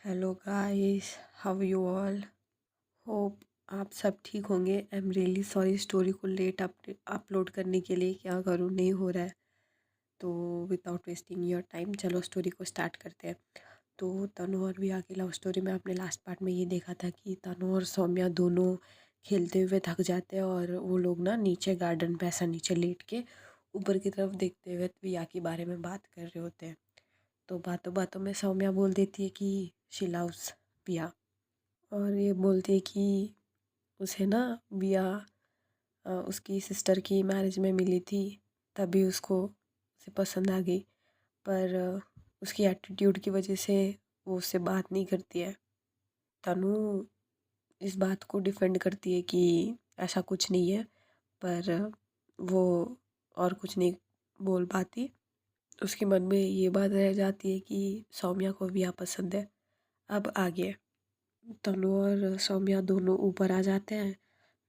Hello guys, how you all. Hope आप सब ठीक होंगे। आई एम रियली सॉरी स्टोरी को लेट अपलोड करने के लिए। क्या करूँ, नहीं हो रहा है। तो विदाउट वेस्टिंग योर टाइम चलो स्टोरी को स्टार्ट करते हैं। तो तनु और विया की लव स्टोरी में आपने लास्ट पार्ट में ये देखा था कि तनु और सौम्या दोनों खेलते हुए थक जाते हैं और वो लोग ना नीचे गार्डन पे ऐसा नीचे लेट के ऊपर की तरफ देखते हुए विया के बारे में बात कर रहे होते हैं। तो बातों बातों में सौम्या बोल देती है कि शी लव्स विया, और ये बोलती है कि उसे ना विया उसकी सिस्टर की मैरिज में मिली थी, तभी उसको उसे पसंद आ गई। पर उसकी एटीट्यूड की वजह से वो उससे बात नहीं करती है। तनु इस बात को डिफेंड करती है कि ऐसा कुछ नहीं है, पर वो और कुछ नहीं बोल पाती। उसके मन में ये बात रह जाती है कि सौम्या को विया पसंद है। अब आगे तनु और सौम्या दोनों ऊपर आ जाते हैं।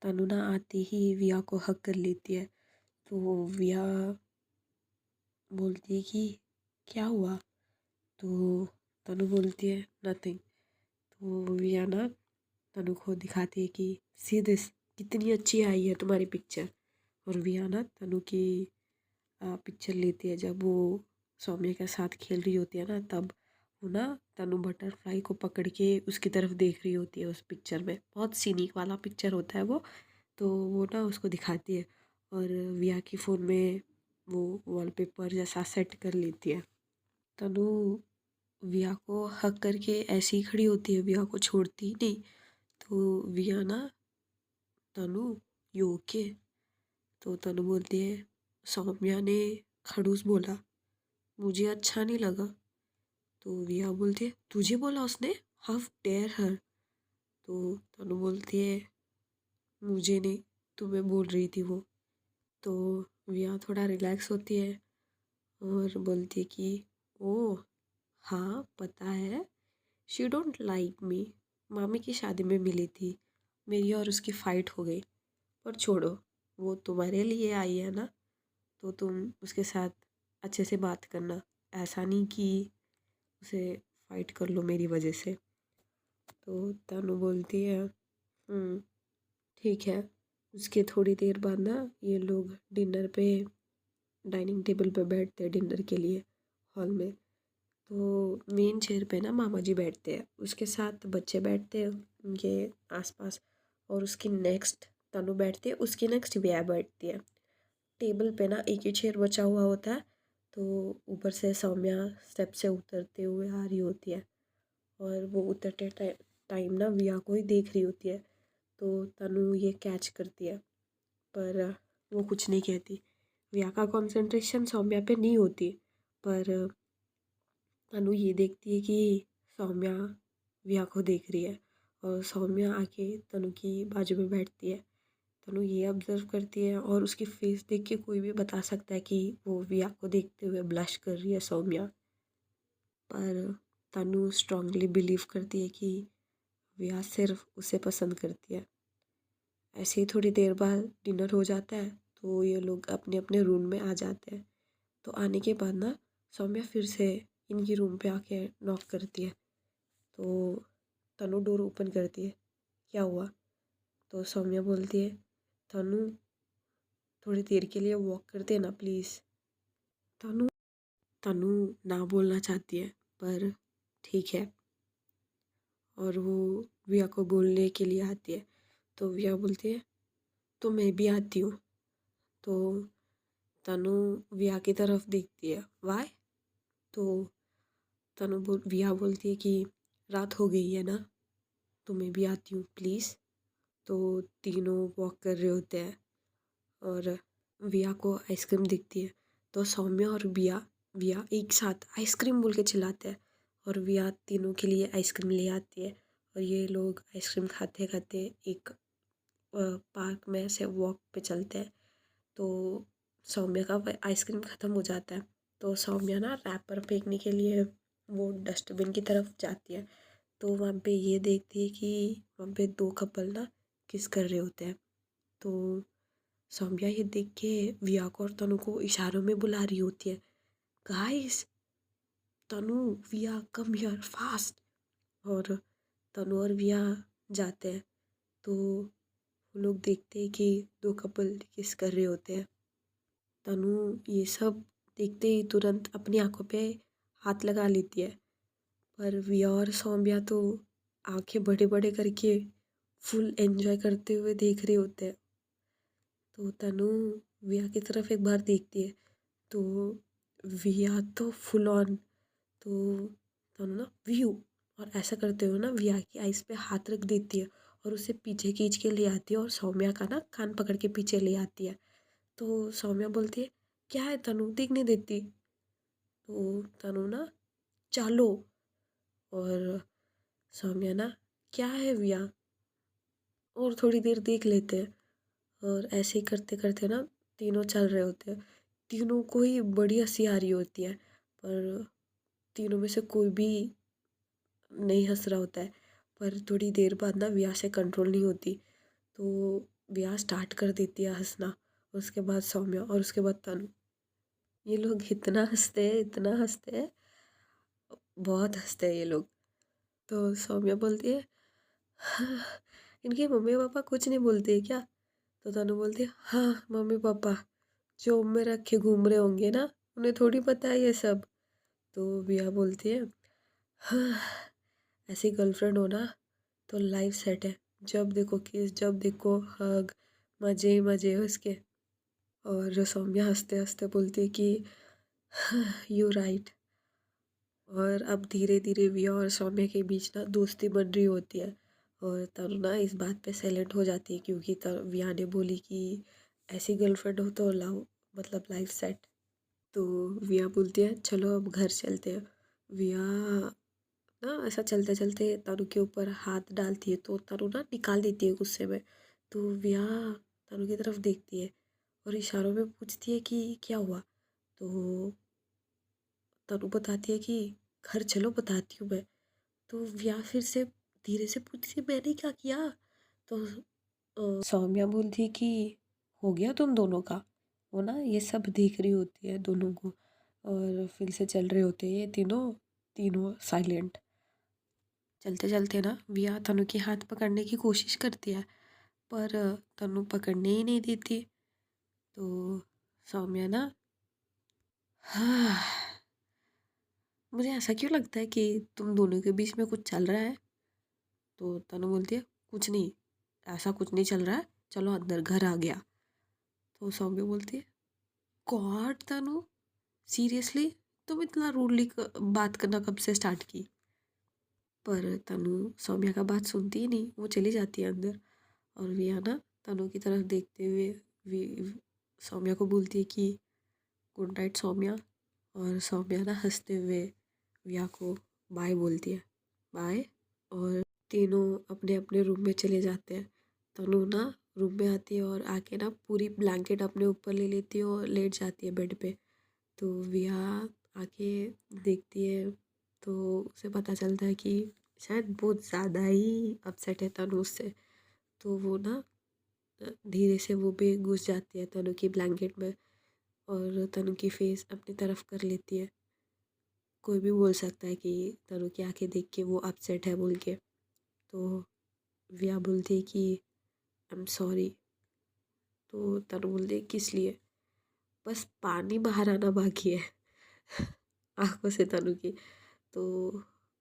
तनु ना आते ही विया को हक कर लेती है। तो विया बोलती है कि क्या हुआ। तो तनु बोलती है नथिंग। तो विया ना तनु को दिखाती है कि सी दिस, कितनी अच्छी आई है तुम्हारी पिक्चर। और विया ना तनु की पिक्चर लेती है। जब वो सौम्या के साथ खेल रही होती है ना, तब वो ना तनु बटरफ्लाई को पकड़ के उसकी तरफ देख रही होती है। उस पिक्चर में बहुत सीनिक वाला पिक्चर होता है वो। तो वो ना उसको दिखाती है और विया की फ़ोन में वो वॉलपेपर जैसा सेट कर लेती है। तनु विया को हक करके ऐसे ही खड़ी होती है, विया को छोड़ती ही नहीं। तो विया ना तनु यू ओके। तो तनु बोलती है सौम्या ने खड़ूस बोला, मुझे अच्छा नहीं लगा। तो विया बोलती है तुझे बोला उसने, हाउ डेयर हर। तो तनु बोलती है मुझे नहीं, तुम्हें बोल रही थी वो। तो विया थोड़ा रिलैक्स होती है और बोलती है कि ओह हाँ पता है, शी डोंट लाइक मी। मामी की शादी में मिली थी, मेरी और उसकी फ़ाइट हो गई। पर छोड़ो, वो तुम्हारे लिए आई है ना, तो तुम उसके साथ अच्छे से बात करना। ऐसा नहीं कि उसे फाइट कर लो मेरी वजह से। तो तनु बोलती है ठीक है। उसके थोड़ी देर बाद ना ये लोग डिनर पे डाइनिंग टेबल पे बैठते हैं डिनर के लिए, हॉल में। तो मेन चेयर पे ना मामा जी बैठते हैं, उसके साथ बच्चे बैठते हैं उनके आसपास। और उसकी नेक्स्ट तनु बैठती है, उसकी नेक्स्ट व्या बैठती है। टेबल पे ना एक ही चेयर बचा हुआ होता है। तो ऊपर से सौम्या स्टेप से उतरते हुए आ रही होती है और वो उतरते टाइम ना विया को ही देख रही होती है। तो तनु ये कैच करती है, पर वो कुछ नहीं कहती। विया का कंसंट्रेशन सौम्या पे नहीं होती, पर तनु ये देखती है कि सौम्या विया को देख रही है। और सौम्या आके तनु की बाजू में बैठती है। तनु ये ऑब्जर्व करती है और उसकी फेस देख के कोई भी बता सकता है कि वो विया को देखते हुए ब्लश कर रही है सौम्या। पर तनु स्ट्रांगली बिलीव करती है कि विया सिर्फ उसे पसंद करती है। ऐसे ही थोड़ी देर बाद डिनर हो जाता है, तो ये लोग अपने अपने रूम में आ जाते हैं। तो आने के बाद ना सौम्या फिर से इनकी रूम पे आके नॉक करती है। तो तनु डोर ओपन करती है, क्या हुआ। तो सौम्या बोलती है तनु थोड़ी देर के लिए वॉक करते हैं ना प्लीज़। तनु तनु ना बोलना चाहती है, पर ठीक है। और वो विया को बोलने के लिए आती है। तो विया बोलती है तो मैं भी आती हूँ। तो तनु विया की तरफ देखती है, वाई। तो विया बोलती है कि रात हो गई है ना, तो मैं भी आती हूँ प्लीज़। तो तीनों वॉक कर रहे होते हैं और विया को आइसक्रीम दिखती है। तो सौम्या और विया एक साथ आइसक्रीम बोल के चिल्लाते हैं और विया तीनों के लिए आइसक्रीम ले आती है। और ये लोग आइसक्रीम खाते खाते एक पार्क में ऐसे वॉक पे चलते हैं। तो सौम्या का आइसक्रीम ख़त्म हो जाता है। तो सौम्या ना रैपर फेंकने के लिए वो डस्टबिन की तरफ जाती है। तो वहाँ पे ये देखती है कि वहाँ पे दो कपल ना किस कर रहे होते हैं। तो सौम्या ये देख के विया को और तनु को इशारों में बुला रही होती है, गाइस, तनु, विया, कम हियर फास्ट। और तनु और विया जाते हैं तो वो लोग देखते हैं कि दो कपल किस कर रहे होते हैं। तनु ये सब देखते ही तुरंत अपनी आंखों पे हाथ लगा लेती है, पर विया और सौम्या तो आंखें बड़े बड़े करके फुल एंजॉय करते हुए देख रहे होते हैं। तो तनु विया की तरफ एक बार देखती है तो विया तो फुल ऑन, तो तनु ना व्यू और ऐसा करते हुए ना विया की आइस पे हाथ रख देती है और उसे पीछे खींच के ले आती है और सौम्या का ना कान पकड़ के पीछे ले आती है। तो सौम्या बोलती है क्या है तनु, दिखने देती। तो तनु ना चालो, और सौम्या ना क्या है विया, और थोड़ी देर देख लेते हैं। और ऐसे ही करते करते ना तीनों चल रहे होते हैं। तीनों को ही बड़ी हंसी आ रही होती है, पर तीनों में से कोई भी नहीं हंस रहा होता है। पर थोड़ी देर बाद ना विया से कंट्रोल नहीं होती तो विया स्टार्ट कर देती है हंसना, उसके बाद सौम्या और उसके बाद तनु। ये लोग इतना हंसते हैं, इतना हंसते हैं, बहुत हंसते हैं ये लोग। तो सौम्या बोलती है हाँ, इनके मम्मी पापा कुछ नहीं बोलते क्या। तो तनु बोलती है हाँ मम्मी पापा जॉब में रख के घूम रहे होंगे ना, उन्हें थोड़ी पता है ये सब। तो विया बोलती है हाँ, ऐसी गर्लफ्रेंड हो ना तो लाइफ सेट है, जब देखो किस, जब देखो हग, मजे ही मजे है उसके। और सौम्या हंसते हंसते बोलती है कि यू राइट। और अब धीरे धीरे विया और सौम्या के बीच ना दोस्ती बन रही होती है। और तनु ना इस बात पे साइलेंट हो जाती है क्योंकि विया ने बोली कि ऐसी गर्लफ्रेंड हो तो लाओ, मतलब लाइफ सेट। तो विया बोलती है चलो अब घर चलते हैं। विया ना ऐसा चलते चलते तनु के ऊपर हाथ डालती है तो तनु ना निकाल देती है गुस्से में। तो विया तनु की तरफ देखती है और इशारों में पूछती है कि क्या हुआ। तो तनु बताती है कि घर चलो बताती हूँ मैं। तो विया फिर से धीरे से पूछती है मैंने क्या किया। तो सौम्या बोलती है कि हो गया तुम दोनों का। वो ना ये सब देख रही होती है दोनों को, और फिर से चल रहे होते हैं ये तीनों तीनों साइलेंट। चलते चलते ना विया तनु के हाथ पकड़ने की कोशिश करती है, पर तनु पकड़ने ही नहीं देती। तो सौम्या ना हाँ, मुझे ऐसा क्यों लगता है कि तुम दोनों के बीच में कुछ चल रहा है। तो तनु बोलती है कुछ नहीं, ऐसा कुछ नहीं चल रहा है, चलो अंदर, घर आ गया। तो सौम्या बोलती है गॉड तनु, सीरियसली तुम इतना रूडली बात करना कब से स्टार्ट की। पर तनु सौम्या का बात सुनती ही नहीं, वो चली जाती है अंदर। और विया ना तनु की तरफ देखते हुए सौम्या को बोलती है कि गुड नाइट सौम्या। और सौम्या ना हंसते हुए विया को बाय बोलती है, बाय। और तीनों अपने अपने रूम में चले जाते हैं। तनु ना रूम में आती है और आके ना पूरी ब्लैंकेट अपने ऊपर ले लेती है और लेट जाती है बेड पे। तो विया आके देखती है तो उसे पता चलता है कि शायद बहुत ज़्यादा ही अपसेट है तनु उससे। तो वो ना धीरे से वो भी घुस जाती है तनु की ब्लैंकेट में और तनु की फेस अपनी तरफ कर लेती है। कोई भी बोल सकता है कि तनु की आंखें देख के वो अपसेट है बोल के। तो विया बोलती है कि आई एम सॉरी। तो तनु बोलती है किस लिए। बस पानी बाहर आना बाकी है आंखों से तनु की। तो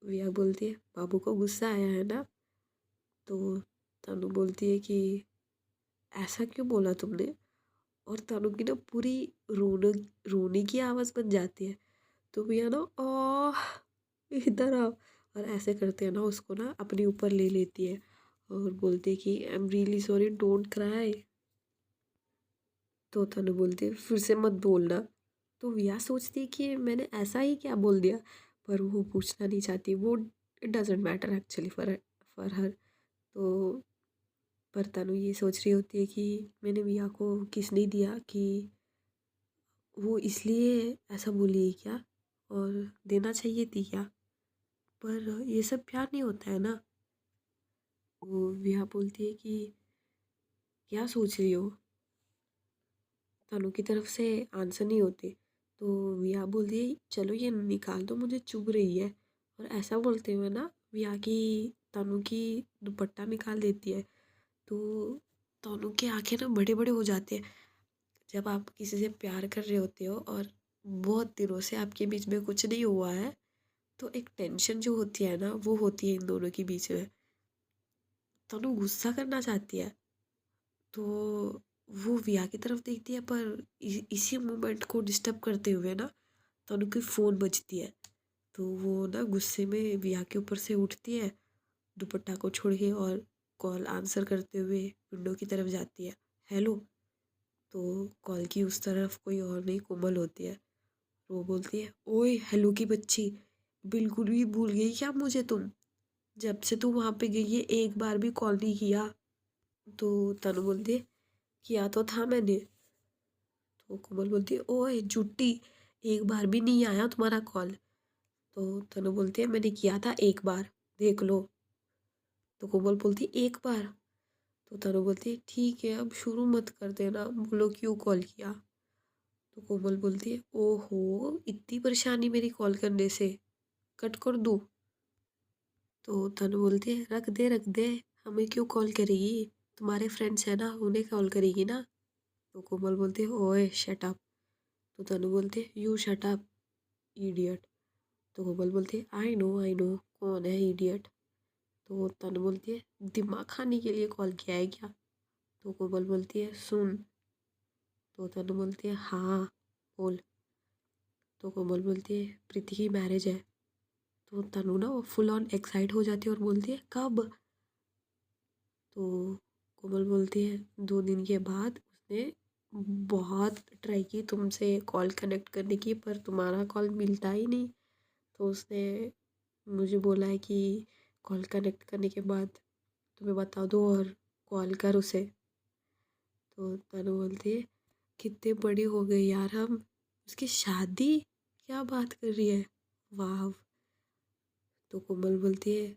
विया बोलती है बाबू को गुस्सा आया है ना। तो तनु बोलती है कि ऐसा क्यों बोला तुमने। और तनु की ना पूरी रोने रोने की आवाज़ बन जाती है। तो विया ना ओह इधर आओ, और ऐसे करते हैं ना उसको ना अपने ऊपर ले लेती है और बोलती है कि I am really sorry don't cry. तो तनु बोलती है फिर से मत बोलना। तो विया सोचती है कि मैंने ऐसा ही क्या बोल दिया, पर वो पूछना नहीं चाहती। वो it doesn't matter actually for her. तो पर तनु ये सोच रही होती है कि मैंने विया को किस नहीं दिया कि वो इसलिए ऐसा बोली है क्या, और देना चाहिए थी क्या। पर ये सब प्यार नहीं होता है ना। वो विया बोलती है कि क्या सोच रही हो। तनु की तरफ से आंसर नहीं होते। तो विया बोलती है चलो ये निकाल दो, मुझे चुभ रही है। और ऐसा बोलते हुए ना विया की तनु की दुपट्टा निकाल देती है। तो तनु की आंखें ना बड़े बड़े हो जाते हैं। जब आप किसी से प्यार कर रहे होते हो और बहुत दिनों से आपके बीच में कुछ नहीं हुआ है, तो एक टेंशन जो होती है ना, वो होती है इन दोनों के बीच में। तनु गुस्सा करना चाहती है, तो वो विया की तरफ देखती है, पर इसी मोमेंट को डिस्टर्ब करते हुए ना तनु की फ़ोन बजती है। तो वो ना गुस्से में विया के ऊपर से उठती है, दुपट्टा को छोड़ के, और कॉल आंसर करते हुए विंडो की तरफ जाती है। हेलो। तो कॉल की उस तरफ कोई और नहीं, कोमल होती है। वो बोलती है, ओए हेलो की बच्ची, बिल्कुल भी भूल गई क्या मुझे तुम? जब से तू वहाँ पे गई है एक बार भी कॉल नहीं किया। तो तनु बोलती है, किया तो था मैंने। तो कोमल बोलती है, ओए झूठी, एक बार भी नहीं आया तुम्हारा कॉल। तो तनु बोलती है, मैंने किया था एक बार, देख लो। तो कोमल बोलती है, एक बार? तो तनु बोलती है, ठीक है अब शुरू मत कर देना, बोलो क्यों कॉल किया। तो कोमल बोलती है, ओहो इतनी परेशानी मेरी कॉल करने से, कट कर दूँ? तो तनु बोलती है, रख दे रख दे, हमें क्यों कॉल करेगी, तुम्हारे फ्रेंड्स है ना, उन्हें कॉल करेगी ना। तो कोमल बोलती है, ओए शट अप। तो तनु बोलती है, यू शट अप इडियट। तो कोमल बोलती है, आई नो कौन है इडियट। तो तनु बोलती है, दिमाग खाने के लिए कॉल किया है क्या? तो कोमल बोलती है, सुन। तो तनु बोलती है, हाँ बोल। तो कोमल बोलती है, प्रीति की मैरिज है। तो तनु ना वो फुल ऑन एक्साइट हो जाती है और बोलती है, कब? तो कोमल बोलती है, 2 दिन के बाद। उसने बहुत ट्राई की तुमसे कॉल कनेक्ट करने की, पर तुम्हारा कॉल मिलता ही नहीं। तो उसने मुझे बोला है कि कॉल कनेक्ट करने के बाद तुम्हें बता दो और कॉल कर उसे। तो तनु बोलती है, कितने बड़े हो गए यार हम, उसकी शादी, क्या बात कर रही है, वाह। तो कोमल बोलती है,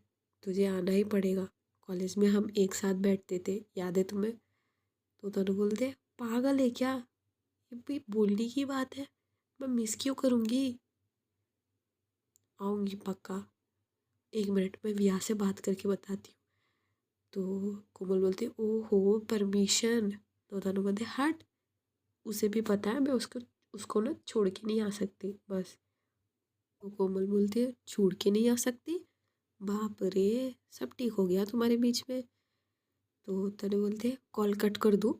तुझे आना ही पड़ेगा, कॉलेज में हम एक साथ बैठते थे, याद है तुम्हें? तो तनु बोलते है, पागल है क्या, ये भी बोलने की बात है, मैं मिस क्यों करूँगी, आऊँगी पक्का, 1 मिनट में विया से बात करके बताती हूँ। तो कोमल बोलती है, ओहो परमिशन। तो तनु बोलते हट, उसे भी पता है मैं उसको उसको ना छोड़ के नहीं आ सकती बस। तो कोमल बोलती है, छोड़ के नहीं आ सकती, बाप रे, सब ठीक हो गया तुम्हारे बीच में? तो तनु बोलते है, कॉल कट कर दूँ?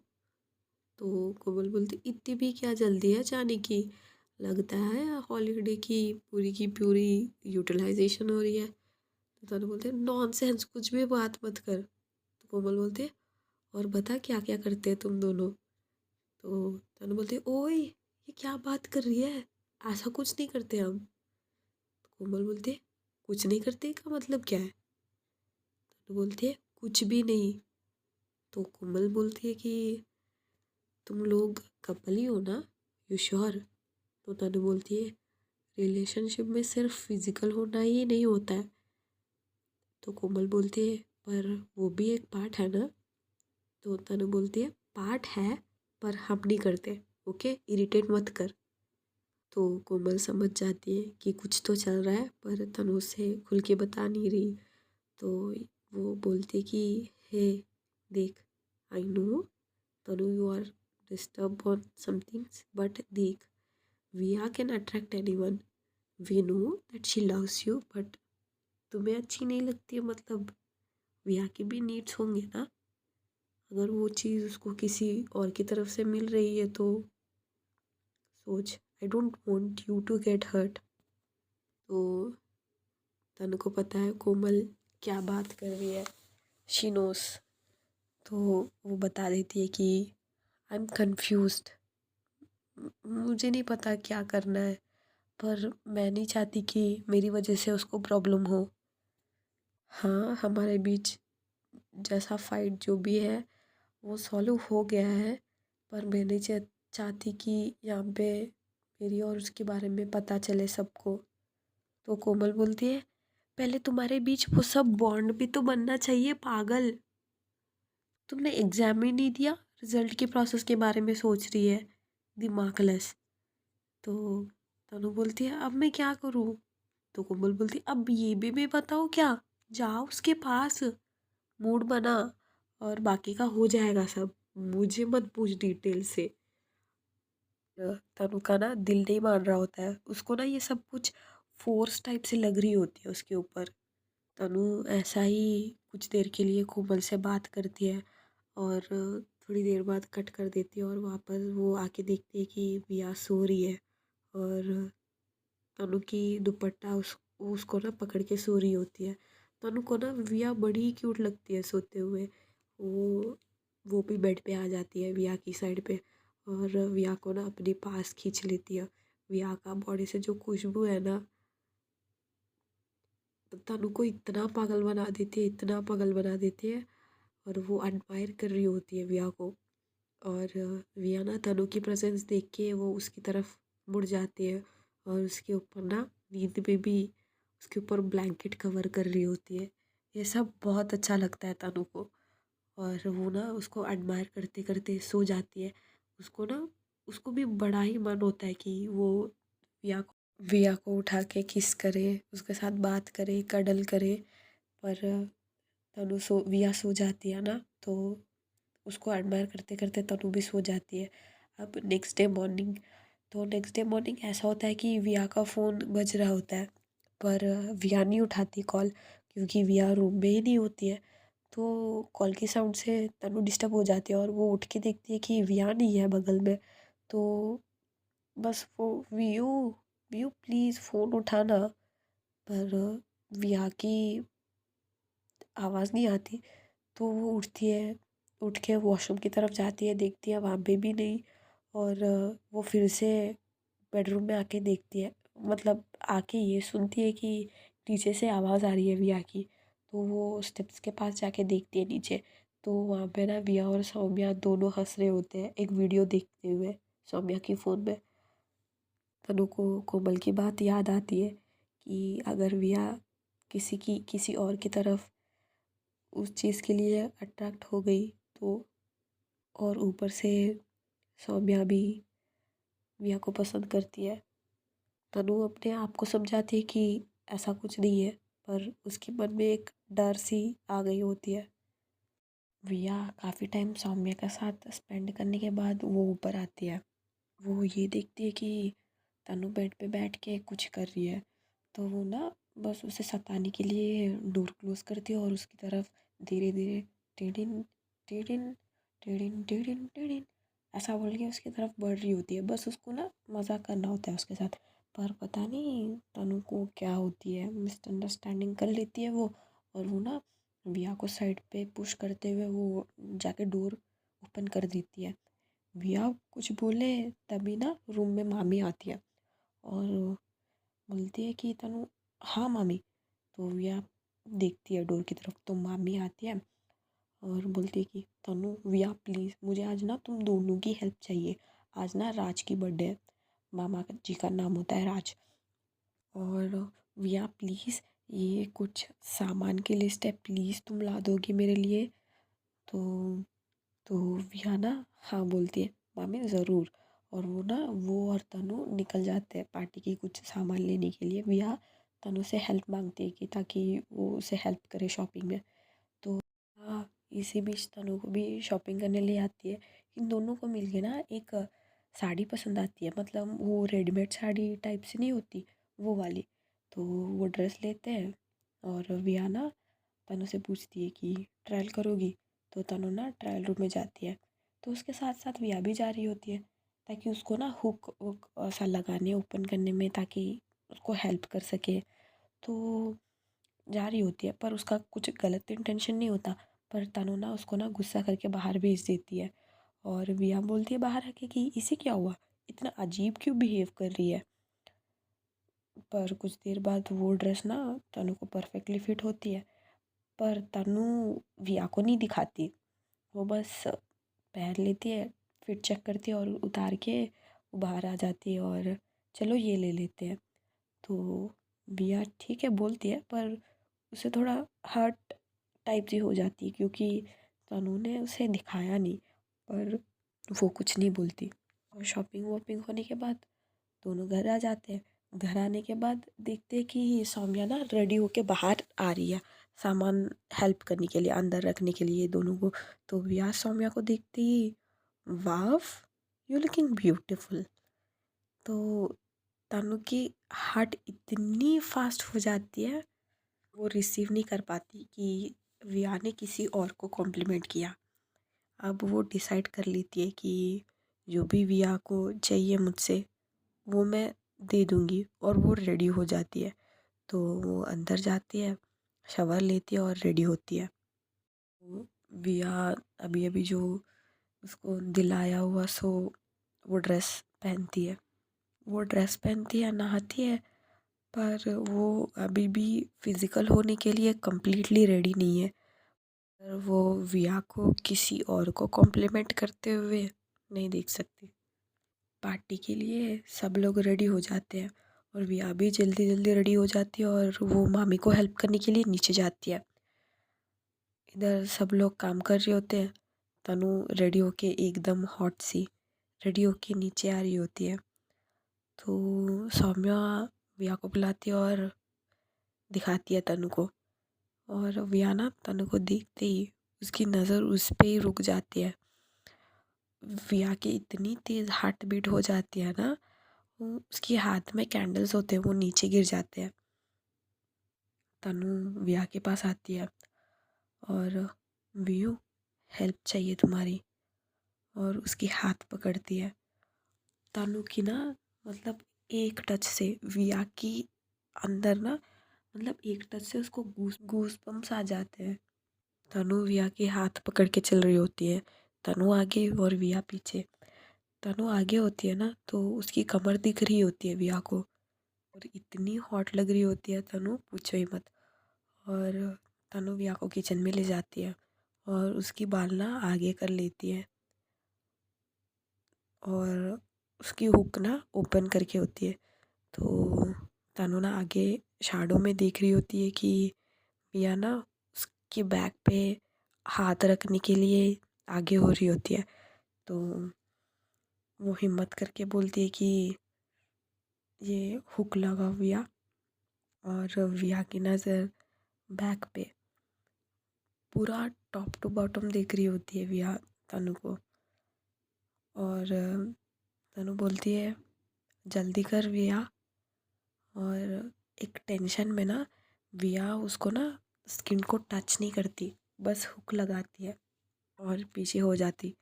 तो कोमल बोलती, इतनी भी क्या जल्दी है जाने की, लगता है हॉलीडे की पूरी यूटिलाइजेशन हो रही है। तो तनु बोलते, नॉनसेंस, कुछ भी बात मत कर। तो कोमल बोलते, और बता क्या क्या करते हैं तुम दोनों? तो तनु बोलती, ओए ये क्या बात कर रही है, ऐसा कुछ नहीं करते हम। तो कोमल बोलती, कुछ नहीं करते का मतलब क्या है? तनु बोलती है, कुछ भी नहीं। तो कोमल बोलती है कि तुम लोग कपल ही हो ना, यू श्योर? तो तनु बोलती है, रिलेशनशिप में सिर्फ फिजिकल होना ही नहीं होता है। तो कोमल बोलती है, पर वो भी एक पार्ट है ना? तो तनु बोलती है, पार्ट है, पर हम नहीं करते, ओके, इरिटेट मत कर। तो कोमल समझ जाती है कि कुछ तो चल रहा है, पर तनु से खुल के बता नहीं रही। तो वो बोलती कि, हे देख, I know Tanu you are disturb on some things, but देख, विया can attract anyone, we know that she loves you, but तुम्हें अच्छी नहीं लगती है, मतलब विया की भी नीड्स होंगे ना, अगर वो चीज़ उसको किसी और की तरफ से मिल रही है तो सोच, I don't want you to get hurt. तो तनु को पता है कोमल क्या बात कर रही है, शी नोस। तो वो बता देती है कि आई एम कन्फ्यूज्ड, मुझे नहीं पता क्या करना है, पर मैं नहीं चाहती कि मेरी वजह से उसको प्रॉब्लम हो। हाँ हमारे बीच जैसा फाइट जो भी है वो सॉल्व हो गया है, पर मैं नहीं चाहती कि यहाँ पे मेरी और उसके बारे में पता चले सबको। तो कोमल बोलती है, पहले तुम्हारे बीच वो सब बॉन्ड भी तो बनना चाहिए, पागल, तुमने एग्जाम ही नहीं दिया, रिजल्ट के प्रोसेस के बारे में सोच रही है, दिमागलेस। तो तनु बोलती है, अब मैं क्या करूँ? तो कोमल बोलती है, अब ये भी मैं बताओ क्या? जाओ उसके पास, मूड बना, और बाकी का हो जाएगा सब। मुझे मत पूछ डिटेल से। तनु का ना दिल नहीं मान रहा होता है, उसको ना ये सब कुछ फोर्स टाइप से लग रही होती है उसके ऊपर। तनु ऐसा ही कुछ देर के लिए कोमल से बात करती है, और थोड़ी देर बाद कट कर देती है, और वापस वो आके देखती है कि विया सो रही है, और तनु की दुपट्टा उसको ना पकड़ के सो रही होती है। तनु को ना विया बड़ी क्यूट लगती है सोते हुए। वो वो भी बेड पे आ जाती है विया की साइड पे, और विया को ना अपने पास खींच लेती है। विया का बॉडी से जो खुशबू है ना, तनु को इतना पागल बना देती है, इतना पागल बना देती है। और वो एडमायर कर रही होती है विया को, और विया ना तनु की प्रेजेंस देख के वो उसकी तरफ मुड़ जाती है, और उसके ऊपर ना नींद में भी उसके ऊपर ब्लैंकेट कवर कर रही होती है। ये सब बहुत अच्छा लगता है तनु को, और वो ना उसको एडमायर करते करते सो जाती है। उसको ना उसको भी बड़ा ही मन होता है कि वो विया को उठा के किस करे, उसके साथ बात करे, कडल करे। पर तनु विया सो जाती है ना, तो उसको एडमायर करते करते तनु भी सो जाती है। अब नेक्स्ट डे मॉर्निंग ऐसा होता है कि विया का फ़ोन बज रहा होता है, पर विया नहीं उठाती कॉल, क्योंकि विया रूम में ही नहीं होती है। तो कॉल की साउंड से तनु डिस्टर्ब हो जाती है, और वो उठ के देखती है कि विया नहीं है बगल में। तो बस वो वियू वियू प्लीज़ फ़ोन उठाना, पर विया की आवाज़ नहीं आती। तो वो उठती है, उठ के वॉशरूम की तरफ जाती है, देखती है वहाँ पे भी नहीं, और वो फिर से बेडरूम में आके देखती है, मतलब आके ये सुनती है कि नीचे से आवाज़ आ रही है विया की। तो वो स्टेप्स के पास जाके देखती है नीचे, तो वहाँ पे ना विया और सौम्या दोनों हंस रहे होते हैं एक वीडियो देखते हुए सौम्या की फ़ोन में। तनु को कोमल की बात याद आती है कि अगर विया किसी और की तरफ उस चीज़ के लिए अट्रैक्ट हो गई, तो और ऊपर से सौम्या भी विया को पसंद करती है। तनु अपने आप को समझाती है कि ऐसा कुछ नहीं है, पर उसके मन में एक डर सी आ गई होती है। विया काफ़ी टाइम सौम्या के साथ स्पेंड करने के बाद वो ऊपर आती है। वो ये देखती है कि तनु बेड पे बैठ के कुछ कर रही है, तो वो ना बस उसे सताने के लिए डोर क्लोज करती है, और उसकी तरफ धीरे धीरे टिडिन टिडिन टिडिन टिडिन टिडिन ऐसा बोल के उसकी तरफ बढ़ रही होती है। बस उसको ना मज़ाक करना होता है उसके साथ। पर पता नहीं तनु को क्या होती है, मिसअंडरस्टैंडिंग कर लेती है वो, और वो ना विया को साइड पे पुश करते हुए वो जाके डोर ओपन कर देती है। विया कुछ बोले तभी ना रूम में मामी आती है, और बोलती है कि तनु, हाँ मामी। तो विया देखती है डोर की तरफ, तो मामी आती है और बोलती है कि तनु विया प्लीज़, मुझे आज ना तुम दोनों की हेल्प चाहिए। आज ना राज की बर्थडे है, मामा जी का नाम होता है राज, और विया प्लीज़ ये कुछ सामान की लिस्ट है, प्लीज़ तुम ला दोगी मेरे लिए। तो तो विया ना हाँ बोलती है, मामी ज़रूर। और वो और तनु निकल जाते हैं पार्टी की कुछ सामान लेने के लिए। विया तनु से हेल्प मांगती है कि ताकि वो उसे हेल्प करे शॉपिंग में। तो हाँ, इसी बीच तनु को भी शॉपिंग करने ले आती है। इन दोनों को मिलके ना एक साड़ी पसंद आती है, मतलब वो रेडीमेड साड़ी टाइप से नहीं होती, वो वाली। तो वो ड्रेस लेते हैं, और विया ना तनु से पूछती है कि ट्रायल करोगी। तो तनु ना ट्रायल रूम में जाती है, तो उसके साथ साथ विया भी जा रही होती है, ताकि उसको ना हुक हुक ऐसा लगाने ओपन करने में, ताकि उसको हेल्प कर सके। तो जा रही होती है, पर उसका कुछ गलत इंटेंशन नहीं होता। पर तनु ना उसको ना गुस्सा करके बाहर भेज देती है, और विया बोलती है बाहर आके कि इसे क्या हुआ, इतना अजीब क्यों बिहेव कर रही है। पर कुछ देर बाद वो ड्रेस ना तनु को परफेक्टली फिट होती है, पर तनु विया को नहीं दिखाती। वो बस पहन लेती है, फिट चेक करती है, और उतार के वो बाहर आ जाती है, और चलो ये ले लेते हैं। तो विया ठीक है बोलती है, पर उसे थोड़ा हर्ट टाइप सी हो जाती है, क्योंकि तनु ने उसे दिखाया नहीं। पर वो कुछ नहीं बोलती, और शॉपिंग वॉपिंग होने के बाद दोनों घर आ जाते हैं। घर आने के बाद देखते हैं कि सौम्या ना रेडी होके बाहर आ रही है सामान हेल्प करने के लिए, अंदर रखने के लिए दोनों को। तो विया सौम्या को देखते ही, वाव यू लुकिंग ब्यूटीफुल। तो तनु की हार्ट इतनी फास्ट हो जाती है, वो रिसीव नहीं कर पाती कि विया ने किसी और को कॉम्प्लीमेंट किया। अब वो डिसाइड कर लेती है कि जो भी विया को चाहिए मुझसे वो मैं दे दूँगी, और वो रेडी हो जाती है। तो वो अंदर जाती है, शावर लेती है और रेडी होती है। तो विया अभी अभी जो उसको दिलाया हुआ सो वो ड्रेस पहनती है। वो ड्रेस पहनती है, नहाती है, पर वो अभी भी फिज़िकल होने के लिए कम्प्लीटली रेडी नहीं है। पर वो विया को किसी और को कॉम्प्लीमेंट करते हुए नहीं देख सकती। पार्टी के लिए सब लोग रेडी हो जाते हैं और विया भी जल्दी जल्दी रेडी हो जाती है और वो मामी को हेल्प करने के लिए नीचे जाती है। इधर सब लोग काम कर रहे होते हैं। तनु रेडी होके एकदम हॉट सी रेडी होके नीचे आ रही होती है। तो सौम्या विया को बुलाती है और दिखाती है तनु को। और विया ना तनु को देखते ही उसकी नज़र उस पे ही रुक जाती है। विया की इतनी तेज़ हार्ट बीट हो जाती है ना, उसके हाथ में कैंडल्स होते हैं वो नीचे गिर जाते हैं। तनु विया के पास आती है और वियू हेल्प चाहिए तुम्हारी, और उसकी हाथ पकड़ती है। तनु की ना मतलब एक टच से विया की अंदर ना, मतलब एक टच से उसको गूस बम्स आ जाते हैं। तनु विया के हाथ पकड़ के चल रही होती है, तनु आगे और विया पीछे। तनु आगे होती है ना तो उसकी कमर दिख रही होती है विया को, और इतनी हॉट लग रही होती है तनु, पूछो ही मत। और तनु विया को किचन में ले जाती है और उसकी बाल ना आगे कर लेती है, और उसकी हुक ना ओपन करके होती है। तो तनु ना आगे शैडो में देख रही होती है कि विया ना उसके बैक पे हाथ रखने के लिए आगे हो रही होती है। तो वो हिम्मत करके बोलती है कि ये हुक लगा विया, और विया की नज़र बैक पे पूरा टॉप टू बॉटम देख रही होती है विया तनु को। और तनु बोलती है जल्दी कर विया। और एक टेंशन में ना विया उसको ना स्किन को टच नहीं करती, बस हुक लगाती है और पीछे हो जाती।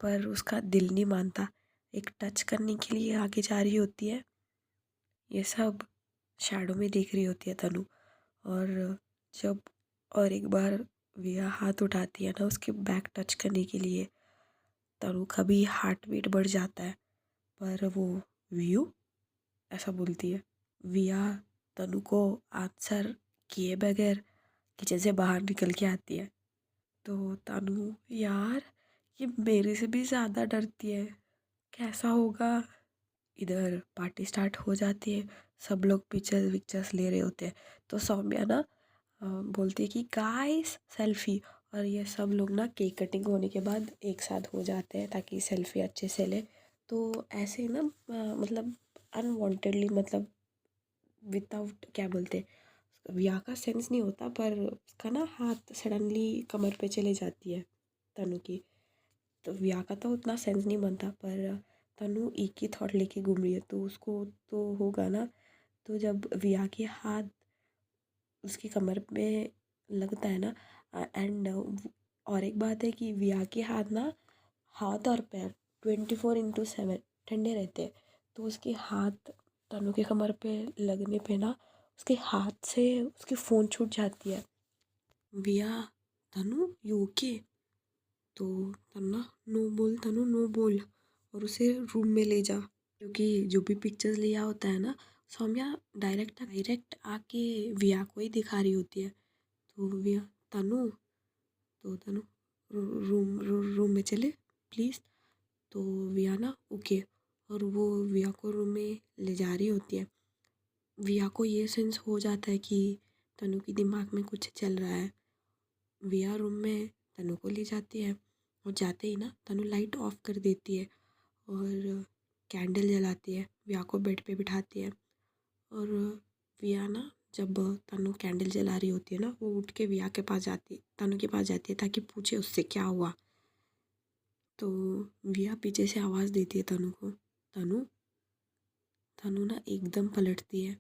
पर उसका दिल नहीं मानता, एक टच करने के लिए आगे जा रही होती है। ये सब शैडो में देख रही होती है तनु। और जब और एक बार विया हाथ उठाती है ना उसके बैक टच करने के लिए, तनु का भी हार्ट बीट बढ़ जाता है। पर वो वियू ऐसा बोलती है। विया तनु को आंसर किए बगैर किचन से बाहर निकल के आती है। तो तनु, यार ये मेरे से भी ज़्यादा डरती है, कैसा होगा। इधर पार्टी स्टार्ट हो जाती है, सब लोग पिक्चर्स विक्चर्स ले रहे होते हैं। तो सौम्या ना बोलती है कि गाइस सेल्फी, और ये सब लोग ना केक कटिंग होने के बाद एक साथ हो जाते हैं ताकि सेल्फी अच्छे से ले। तो ऐसे ना मतलब अनवांटेडली, मतलब विदाउट क्या बोलते, विया का सेंस नहीं होता, पर उसका ना हाथ सडनली कमर पे चले जाती है तनु की। तो विया का तो उतना सेंस नहीं बनता, पर तनु एक ही थॉट लेके घूम रही है तो उसको तो होगा ना। तो जब विया के हाथ उसकी कमर पे लगता है ना, एंड और एक बात है कि विया के हाथ ना, हाथ और पैर 24/7 ठंडे रहते हैं। तो उसके हाथ तनु के कमर पे लगने पे ना उसके हाथ से उसकी फ़ोन छूट जाती है। विया, तनु यू ओके? तो तनु ना, नो बोल तनु, नो बोल, और उसे रूम में ले जा। क्योंकि जो भी पिक्चर्स लिया होता है ना, सौम्या डायरेक्ट डायरेक्ट आके विया को ही दिखा रही होती है। तो विया, तनु, तो तनु रूम में चले प्लीज़। तो विया ना ओके, और वो विया को रूम में ले जा रही होती है। विया को ये सेंस हो जाता है कि तनु के दिमाग में कुछ चल रहा है। विया रूम में तनु को ले जाती है, और जाते ही ना तनु लाइट ऑफ कर देती है और कैंडल जलाती है, विया को बेड पे बिठाती है। और विया ना जब तनु कैंडल जला रही होती है ना, वो उठ के विया के पास जाती है, तनु के पास जाती है ताकि पूछे उससे क्या हुआ। तो विया पीछे से आवाज़ देती है तनु को। तनु तनु ना एकदम पलटती है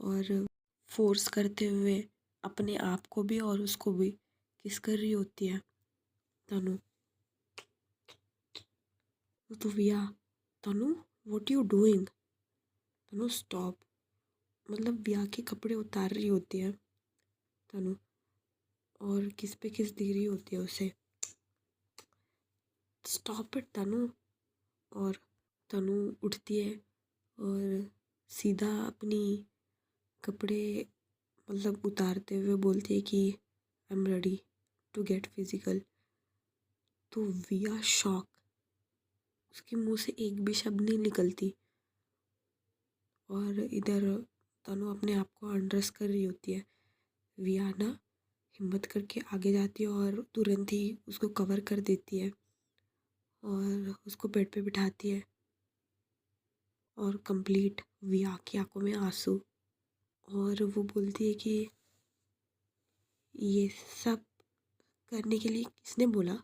और फोर्स करते हुए अपने आप को भी और उसको भी किस कर रही होती है तनु। तो Viya, Tanu what you doing? Tanu stop. मतलब विया के कपड़े उतार रही होती है तनु और किस पे किस दे रही होती है उसे। स्टॉप इट तनु। और तनु उठती है और सीधा अपनी कपड़े मतलब उतारते हुए बोलती है कि I am ready to get physical. तो विया शॉक, उसके मुंह से एक भी शब्द नहीं निकलती और इधर तनु अपने आप को अनड्रेस कर रही होती है। विया ना हिम्मत करके आगे जाती है और तुरंत ही उसको कवर कर देती है और उसको बेड पे बिठाती है। और कंप्लीट विया की आंखों में आंसू। और वो बोलती है कि ये सब करने के लिए किसने बोला?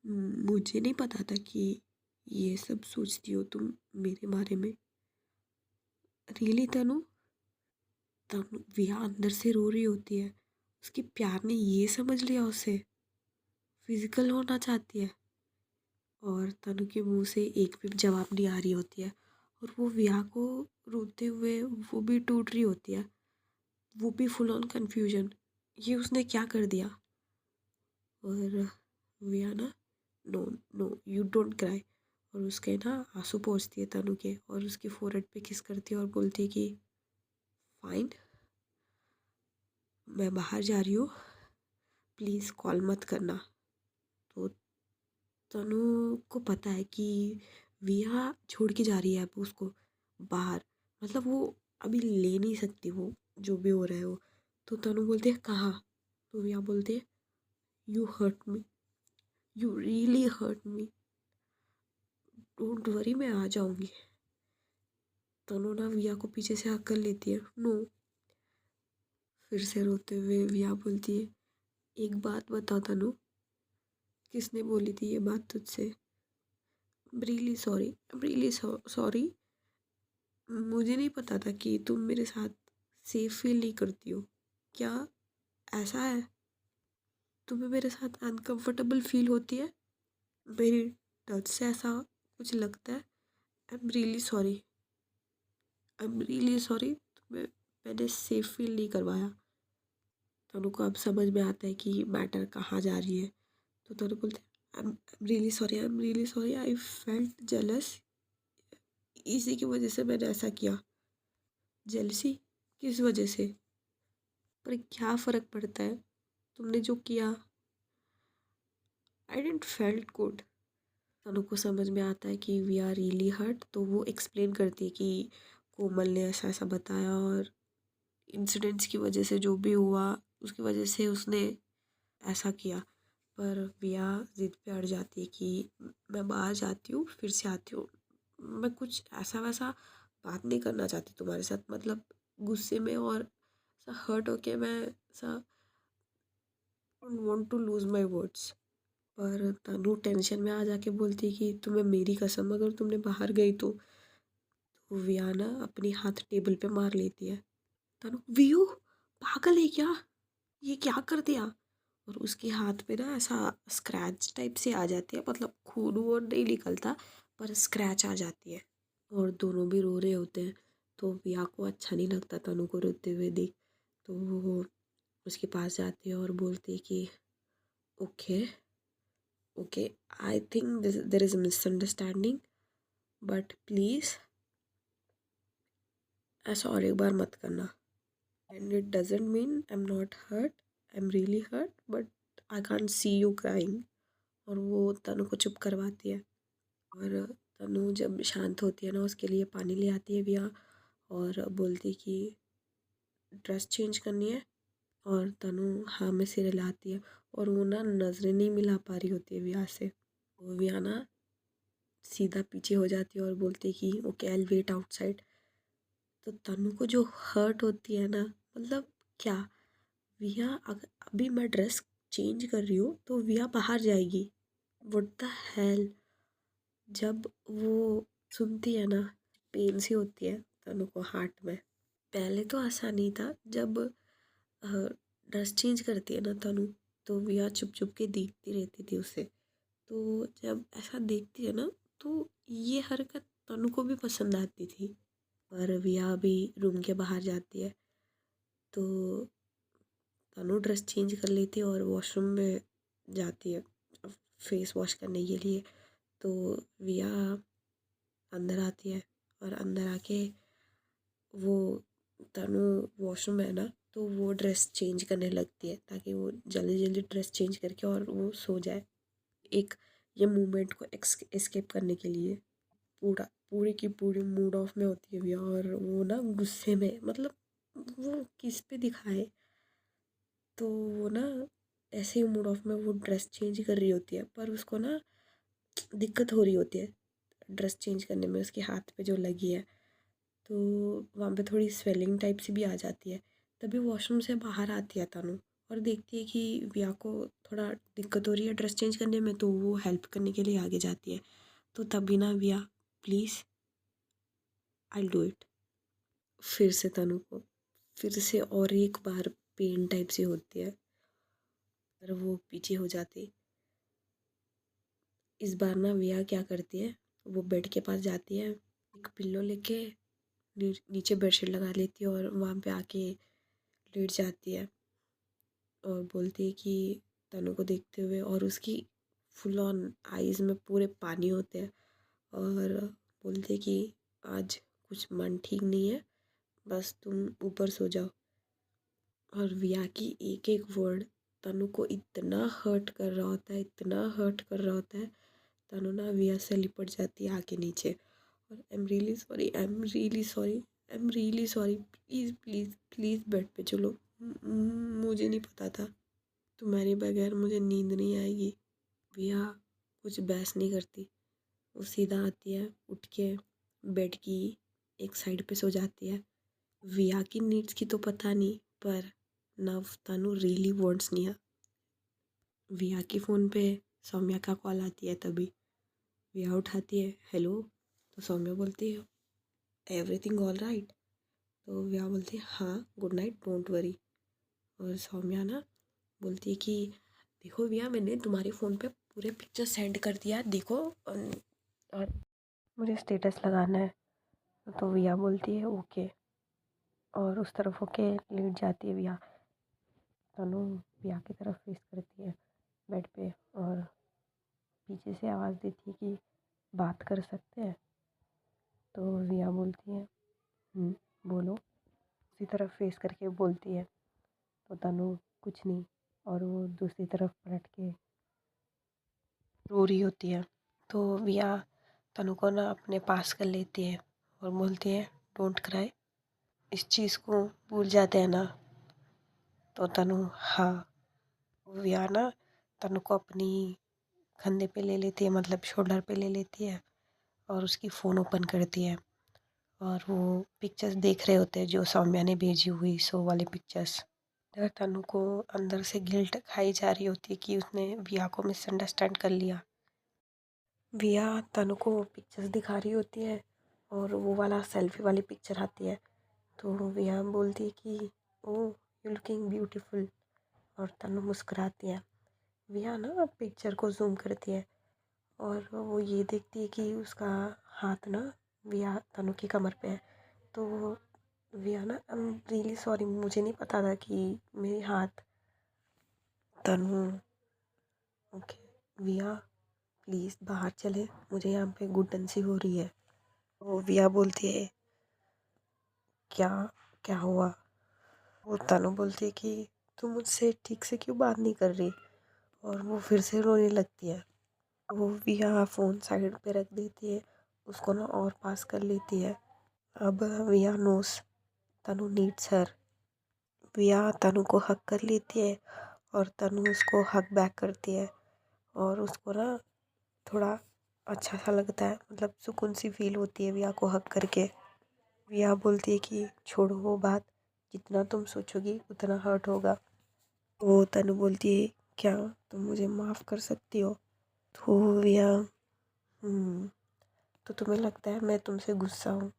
मुझे नहीं पता था कि ये सब सोचती हो तुम मेरे बारे में। रियली तनु? तनु विया अंदर से रो रही होती है। उसके प्यार ने ये समझ लिया उसे, फिजिकल होना चाहती है। और तनु के मुंह से एक भी जवाब नहीं आ रही होती है और वो विया को रोते हुए वो भी टूट रही होती है, वो भी फुल ऑन कंफ्यूजन, ये उसने क्या कर दिया। और विया ना, no no you don't cry, और उसके ना आंसू पोंछती है तनु के और उसके फोrehead पे किस करती है और बोलती है कि फाइन, मैं बाहर जा रही हूँ, प्लीज़ कॉल मत करना। तो तनु को पता है कि विया छोड़ के जा रही है अब उसको बाहर, मतलब वो अभी ले नहीं सकती वो जो भी हो रहा है वो। तो तनु बोलती है कहाँ? तो विया बोलती है you hurt me, you really hurt me, don't worry मैं आ जाऊंगी। तनु ना विया को पीछे से हक कर लेती है। नो। फिर से रोते हुए विया बोलती है एक बात बता तनु, किसने बोली थी ये बात तुझसे? रियली सॉरी, रियली सॉरी, मुझे नहीं पता था कि तुम मेरे साथ सेफ फील नहीं करती हो। क्या ऐसा है? तुम्हें मेरे साथ अनकंफर्टेबल फील होती है? मेरी टच से ऐसा कुछ लगता है? आई am really sorry, I am really sorry, तुम्हें मैंने सेफ फील नहीं करवाया। तनु को अब समझ में आता है कि मैटर कहाँ जा रही है। तो तनु बोलते आई am really sorry, I am really sorry, I felt jealous, इसी की वजह से मैंने ऐसा किया। जेलसी? किस वजह से? पर क्या फ़र्क पड़ता है, तुमने जो किया। आई डेंट फेल्ट गुड। तनु को समझ में आता है कि वी आर रियली हर्ट, तो वो एक्सप्लेन करती है कि कोमल ने ऐसा ऐसा बताया और इंसिडेंट्स की वजह से जो भी हुआ उसकी वजह से उसने ऐसा किया। पर विया ज़िद पे अड़ जाती है कि मैं बाहर जाती हूँ फिर से आती हूँ, मैं कुछ ऐसा वैसा बात नहीं करना चाहती तुम्हारे साथ, मतलब गुस्से में और ऐसा हर्ट होके मैं ऐसा don't want to lose my words. पर तनु टेंशन में आ जाके बोलती है कि तुम्हें मेरी कसम अगर तुमने बाहर गई तो विया ना अपनी हाथ टेबल पे मार लेती है। तनु, वियू पागल है क्या, ये क्या कर दिया? और उसके हाथ पे ना ऐसा स्क्रैच टाइप से आ जाती है, मतलब खून वून नहीं निकलता पर स्क्रैच आ जाती है। और दोनों भी रो रहे होते हैं। तो विया को अच्छा नहीं लगता तनु को रोते हुए देख, तो वो उसके पास जाती है और बोलती है कि okay okay, I think there is misunderstanding, but please ऐसा और एक बार मत करना। And it doesn't mean I am not hurt, I am really hurt, but I can't see you crying. और वो तनु को चुप करवाती है। और तनु जब शांत होती है ना उसके लिए पानी ले आती है विया और बोलती कि ड्रेस चेंज करनी है। और तनु हाँ में सिर हिलाती है और वो ना नज़रें नहीं मिला पा रही होती है विया से। वो विया ना सीधा पीछे हो जाती है और बोलती है कि okay I will wait outside. तो तनु को जो हर्ट होती है ना, मतलब क्या, विया अगर अभी मैं ड्रेस चेंज कर रही हूँ तो विया बाहर जाएगी, व्हाट द हेल। जब वो सुनती है ना, पेन सी होती है तनु को हार्ट में। पहले तो ऐसा नहीं था, जब ड्रेस चेंज करती है ना तनु, तो विया चुप चुप के देखती रहती थी उसे। तो जब ऐसा देखती है ना, तो ये हरकत तनु को भी पसंद आती थी। पर विया भी रूम के बाहर जाती है, तो तनु ड्रेस चेंज कर लेती है और वॉशरूम में जाती है फेस वॉश करने के लिए। तो विया अंदर आती है और अंदर आके वो तनु वॉशरूम है ना, तो वो ड्रेस चेंज करने लगती है ताकि वो जल्दी जल्दी ड्रेस चेंज करके और वो सो जाए। एक ये मूवमेंट को एस्केप करने के लिए पूरी की पूरी मूड ऑफ में होती है विया, और वो ना गुस्से में, मतलब वो किस पे दिखाए, तो वो ना ऐसे ही मूड ऑफ में वो ड्रेस चेंज कर रही होती है, पर उसको ना दिक्कत हो रही होती है ड्रेस चेंज करने में, उसके हाथ पे जो लगी है, तो वहाँ पे थोड़ी स्वेलिंग टाइप से भी आ जाती है। तभी वॉशरूम से बाहर आती है तनु और देखती है कि विया को थोड़ा दिक्कत हो रही है ड्रेस चेंज करने में, तो वो हेल्प करने के लिए आगे जाती है। तो तभी ना विया, प्लीज़ आई डू इट। फिर से तनु को फिर से और एक बार पेन टाइप से होती है और वो पीछे हो जाती। इस बार ना विया क्या करती है, वो बेड के पास जाती है, एक पिल्लो लेके नीचे बेडशीट लगा लेती है और वहाँ पे आके लेट जाती है और बोलती है कि तनु को देखते हुए, और उसकी फुल ऑन आईज में पूरे पानी होते हैं, और बोलती है कि आज कुछ मन ठीक नहीं है, बस तुम ऊपर सो जाओ। और विया की एक एक वर्ड तनु को इतना हर्ट कर रहा होता है, इतना हर्ट कर रहा होता है। तनु ना विया से लिपट जाती है आके नीचे, और आई am really sorry, I am really sorry, I am really sorry, please please please bed पे चलो, मुझे नहीं पता था, तुम्हारे बगैर मुझे नींद नहीं आएगी। विया कुछ बहस नहीं करती, वो सीधा आती है, उठ के बेड की एक साइड पे सो जाती है। विया की नीड्स की तो पता नहीं, पर नव तनु रियली वांट्स निया। विया के फ़ोन पे सौम्या का कॉल आती है, तभी विया उठाती है, हेलो। तो सौम्या बोलती है, एवरीथिंग ऑल राइट। तो विया बोलती है, हाँ गुड नाइट, डोंट वरी। और सौम्या ना बोलती है कि देखो विया, मैंने तुम्हारे फ़ोन पे पूरे पिक्चर सेंड कर दिया, देखो और मुझे स्टेटस लगाना है। तो विया बोलती है ओके, और उस तरफ होके लेट जाती है विया। तनु विया की तरफ फेस करती है बेड पे, और पीछे से आवाज़ देती है कि बात कर सकते हैं। तो विया बोलती है बोलो, उसी तरफ फेस करके बोलती है। तो तनु कुछ नहीं, और वो दूसरी तरफ पलट के रो रही होती है। तो विया तनु को ना अपने पास कर लेती है और बोलती है, डोंट क्राई, इस चीज़ को भूल जाते हैं ना। तो तनु, हाँ। विया ना तनु को अपनी कंधे पे ले लेती है, मतलब शोल्डर पे ले लेती है, और उसकी फ़ोन ओपन करती है, और वो पिक्चर्स देख रहे होते हैं जो सौम्या ने भेजी हुई शो वाली पिक्चर्स। इधर तनु को अंदर से गिल्ट खाई जा रही होती है कि उसने विया को मिसअंडरस्टैंड कर लिया। विया तनु को पिक्चर्स दिखा रही होती है, और वो वाला सेल्फी वाली पिक्चर आती है। तो विया बोलती है कि ओह यू लुकिंग ब्यूटीफुल, और तनु मुस्कुराती है। विया ना पिक्चर को जूम करती है, और वो ये देखती है कि उसका हाथ ना विया तनु की कमर पे है। तो विया ना, आई एम रियली सॉरी, मुझे नहीं पता था कि मेरे हाथ। तनु, ओके विया प्लीज़ बाहर चले, मुझे यहाँ पे घुटन सी हो रही है। वो विया बोलती है, क्या क्या हुआ। वो तनु बोलती है कि तुम मुझसे ठीक से क्यों बात नहीं कर रही, और वो फिर से रोने लगती है। वो विया फ़ोन साइड पे रख देती है, उसको ना और पास कर लेती है। अब विया नोस तनु नीड्स हर। विया तनु को हक कर लेती है, और तनु उसको हक बैक करती है, और उसको ना थोड़ा अच्छा सा लगता है, मतलब सुकून सी फील होती है विया को हक करके। विया बोलती है कि छोड़ो वो बात, जितना तुम सोचोगी उतना हर्ट होगा। तो तनु बोलती है क्या तुम मुझे माफ़ कर सकती हो? तो विया तो तुम्हें लगता है मैं तुमसे गुस्सा हूँ?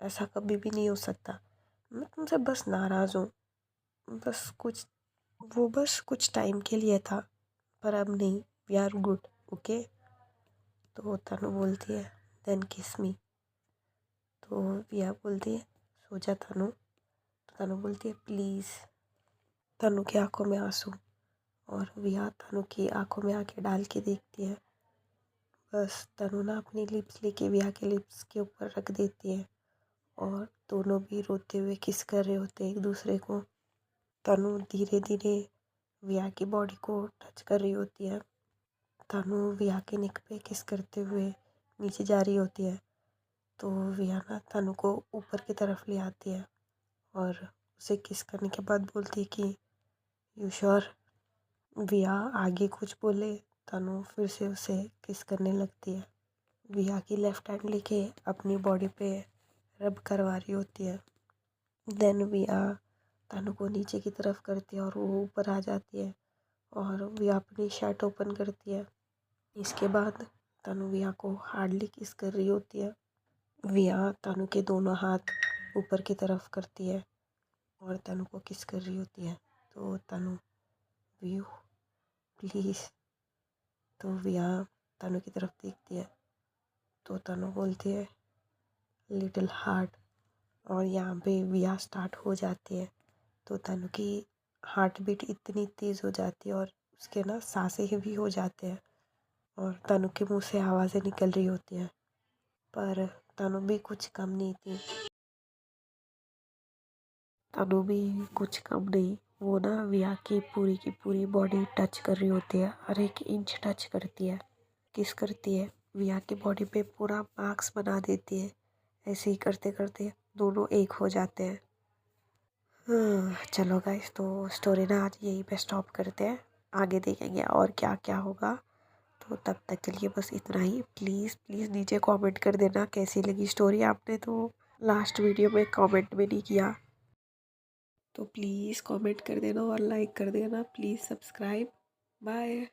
ऐसा कभी भी नहीं हो सकता। मैं तुमसे बस नाराज़ हूँ। बस कुछ टाइम के लिए था, पर अब नहीं। We are good, okay. तो तनु बोलती है देन किस मी। तो विया बोलती है सो जा तनु। तो तनु बोलती है प्लीज़। तनु की आंखों में आंसू, और विया तनु की आंखों में आंखें डाल के देखती है। बस तनु ना अपनी लिप्स लेके विया के लिप्स के ऊपर रख देती है, और दोनों भी रोते हुए किस कर रहे होते हैं एक दूसरे को। तनु धीरे धीरे विया की बॉडी को टच कर रही होती है। तनु विया के नेक पे किस करते हुए नीचे जा रही होती है। तो विया ना तनु को ऊपर की तरफ ले आती है, और उसे किस करने के बाद बोलती है कि यू श्योर? विया आगे कुछ बोले, तनु फिर से उसे किस करने लगती है। विया की लेफ्ट हैंड लेके अपनी बॉडी पे रब करवा रही होती है। देन विया तनु को नीचे की तरफ करती है, और वो ऊपर आ जाती है, और विया अपनी शर्ट ओपन करती है। इसके बाद तनु विया को हार्डली किस कर रही होती है। विया तनु के दोनों हाथ ऊपर की तरफ करती है, और तनु को किस कर रही होती है। तो तनु व्यू प्लीज़। तो विया तनु की तरफ देखती है, तो तनु बोलती है लिटिल हार्ट, और यहाँ पे विया स्टार्ट हो जाती है। तो तनु की हार्ट बीट इतनी तेज़ हो जाती है, और उसके ना सांसें भी हो जाते हैं, और तनु के मुंह से आवाज़ें निकल रही होती हैं। पर तनु भी कुछ कम नहीं थी। तनु भी कुछ कम नहीं, वो ना विया की पूरी बॉडी टच कर रही होती है, हर एक इंच टच करती है, किस करती है। विया की बॉडी पे पूरा मार्क्स बना देती है। ऐसे ही करते करते दोनों एक हो जाते हैं। चलो गाइस, तो स्टोरी ना आज यहीं पे स्टॉप करते हैं। आगे देखेंगे और क्या क्या होगा। तो तब तक के लिए बस इतना ही। प्लीज़ प्लीज़ नीचे कमेंट कर देना कैसी लगी स्टोरी। आपने तो लास्ट वीडियो में कमेंट भी नहीं किया, तो प्लीज़ कमेंट कर देना और लाइक कर देना। Please subscribe. बाय।